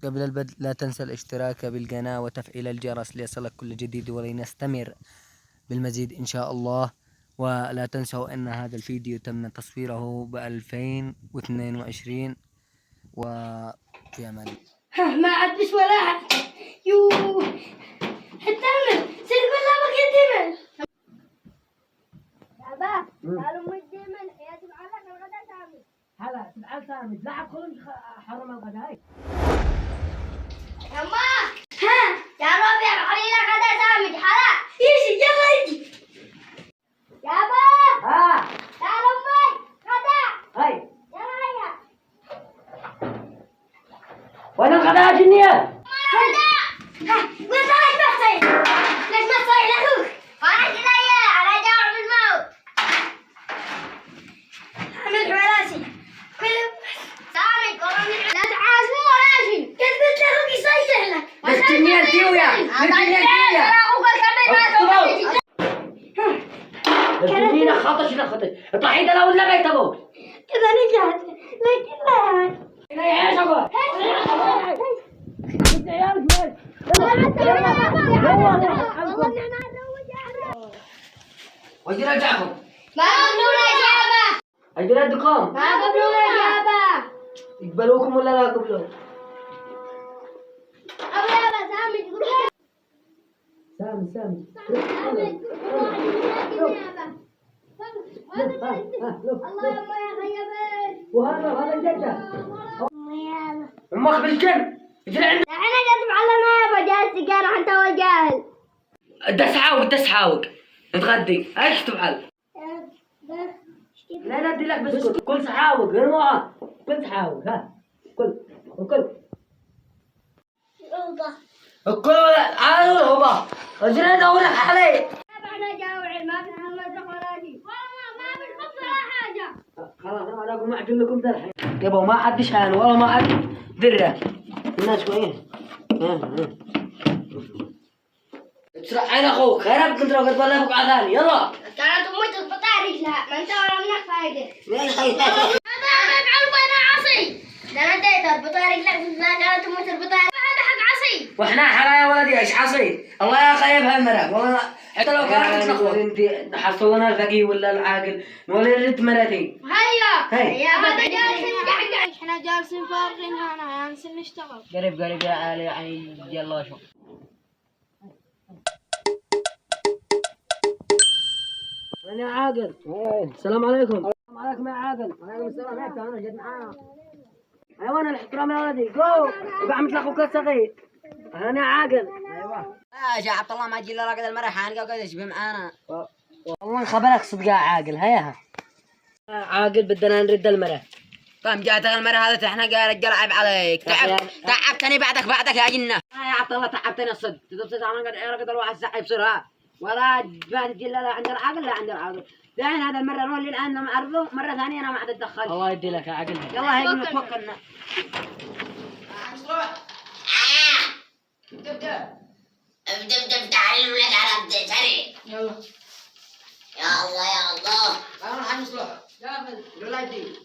قبل البدء لا تنسى الاشتراك بالقناة وتفعيل الجرس ليصلك كل جديد ولنستمر بالمزيد إن شاء الله. ولا تنسوا أن هذا الفيديو تم تصويره ب2022 وفي أمان الله. ما عدش ولا حتى حتى سير كلها بقيت بابا قالوا مديمن يا تبعلك الغداء سامي هلا تبعال سامي لا عاد حرم الغداء يما يا ربي علينا غداء سامي هلا يجي يلا يجي يابا تعال امي غداء هاي يلا هيا وين الغداء جنيه؟ غداء قلت لك ما تصير ليش ما تصير لاخوك وانا كذا على جوع بالموت عمل حوالاسي سامي قرن لا تعازموا ولا شيء قلت لاخوك يصيح لك بس جنيه تيويا الجنينة خطش لخطش اطلعي ده ولا بيت ابوك كذا نجحت لكن لا يا ايش ابوك وجي رجعكم ما قبلوا الإجابة اجي ردكم ما قبلوا الإجابة يقبلوكم ولا لا يقبلوكم؟ أبو يابا سامي تقول سامي سامي الله يما يا خيبان وهذا الجدة امك بالكم اجري عندك أنا جالس معلمة يابا جالس سيجارة حتى هو جاهل دس حاوق نتغدي ايش تفعل؟ لا ادي لك بسكوت كل سحاوق غير معاه كل سحاوق ها كل الكل ولا عاد هو اجري دورك علي أنا جاوعي ما بنحب مدرك ولا شيء والله ما بنحب ولا حاجة خلاص انا اقوم اعجل لكم ذا الحين يابا ما عاد شان والله ما عاد ذره الناس كويس تسرع عين اخوك هرب كنت لو قد بلغك عذاني يلا كانت أمي تقطع رجلها ما أنت ولا منك فايدة وين خيتك هذا يفعل بين عصي ده أنا أنت تربط رجلك لا كانت أمي تربط هذا حق عصي واحنا حلا يا ولدي ايش عصي الله يخيب هالمرق والله حتى لو كانت نخوة انت حصلنا الفقيه ولا العاقل ولا رد مرتي هيا هذا جالس يحقق احنا جالسين فارغين هنا جالسين نشتغل قريب يا علي يعني يلا شوف انا عاقل السلام عليكم السلام عليكم يا عاقل وعليكم السلام يا انا جد معانا ايوه الاحترام يا ولدي جو يبقى مثل اخوك الصغير انا عاقل ايوه يا عبد الله ما تجي الا راقد المرح حانقه وقاعد يشبه معانا والله خبرك صدق يا عاقل هيا عاقل بدنا نرد المرح طيب جاتك المرة هذا احنا قال رجال عيب عليك تعبتني بعدك يا جنة يا عبد الله تعبتني الصدق تدبس عمان قد رقد الواحد صحي بسرعة ولا ما تجي لا عند العاقل لا عند العاقل لين هذا المرة نقول للآن أنا معرضه مرة ثانية أنا ما عاد أتدخل الله يدي لك يا عاقل يلا هيك نتوكلنا ابدأ تعال الولاد على سريع يلا يا الله يا الله أنا حنصلح جاهز ولا يدي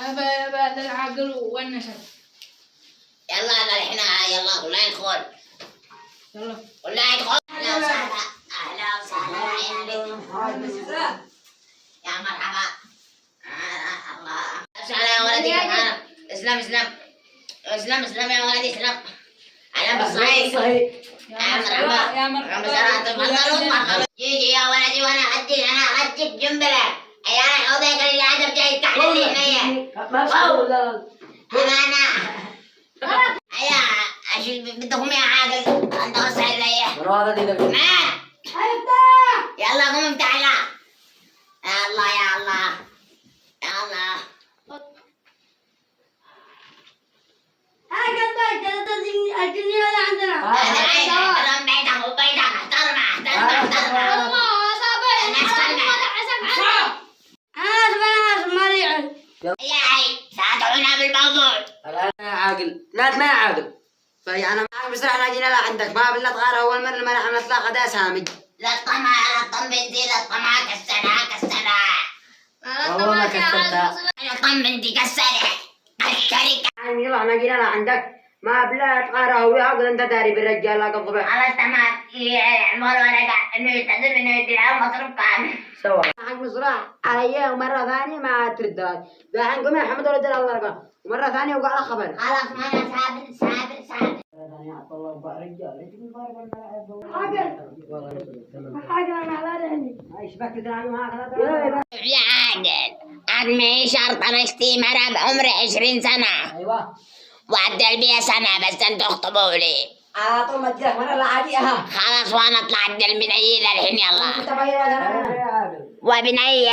هذا العقل والنسب يلا الحين يلا كلنا ندخل يلا كلنا ندخل أهلا وسهلا يا مرحبا الله وسهلا يا ولدي اسلم يا ولدي اسلم أهلا بالصحيح يا مرحبا تفضلوا جيجي يا ولدي وانا اغديك جنبله انا حوضيك اللي هذا جاي تحت لي هنايا ما شاء الله انا يا اشيل بدكم يا عاقل انت وسع لي مرة دي لك ما يلا قوم افتح له يا الله يا الله يا الله الجنيه هذا عندنا احترم بيتك احترم يا هاي ساتعونا بالموضوع الآن يا عاقل لا ما يا عاقل فانا معك بسرعة احنا جينا لا عندك ما بالله تغار اول مرة ما نحن نطلع غدا سامج لا الطم بنتي لا الطمع كسرها والله ما كسرتها لا الطم بنتي كسرها الشركة يلا ما جينا لعندك ما بلا تقاره وياك انت داري بالرجال لك الضبع. خلاص تمام يعمل ورقة انه يستأذن انه يديها مصروف كامل. سوا حق مصراع علي ومرة ثانية ما تردها. دحين قوم يا حمد ولد الله رقم ومرة ثانية وقع على خبر. خلاص ما انا صابر. يا عادل أدمي شرط أنا اشتي مرة بعمري 20 سنة ايوه وعدل بيها سنة بس انتوا اخطبوا لي. على طول ما تجيك مرة لا عاديها. خلاص وانا اطلع عدل بنية الحين يلا. انت بغير ولا وبنية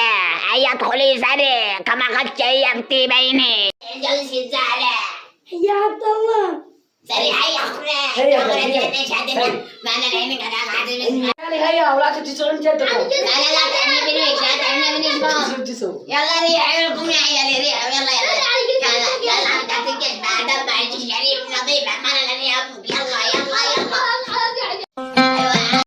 هيا ادخلي سريع كما قد شيبتي بيني. جلسي الزعلة يا عبد الله سريع هيا اخرى. هيا، اخرى هيا. ليش هدنا ما انا العين قد قاعد المسمى. هيا ولا تشتغل جدكم. لا تعمل بنيش لا تعمل بنيش بام. تسوي يلا ريحوا لكم يا عيالي ريحوا يلا يلا. يلا انت تجلس بعد ما الشريف نظيف عمال الانياب يلا.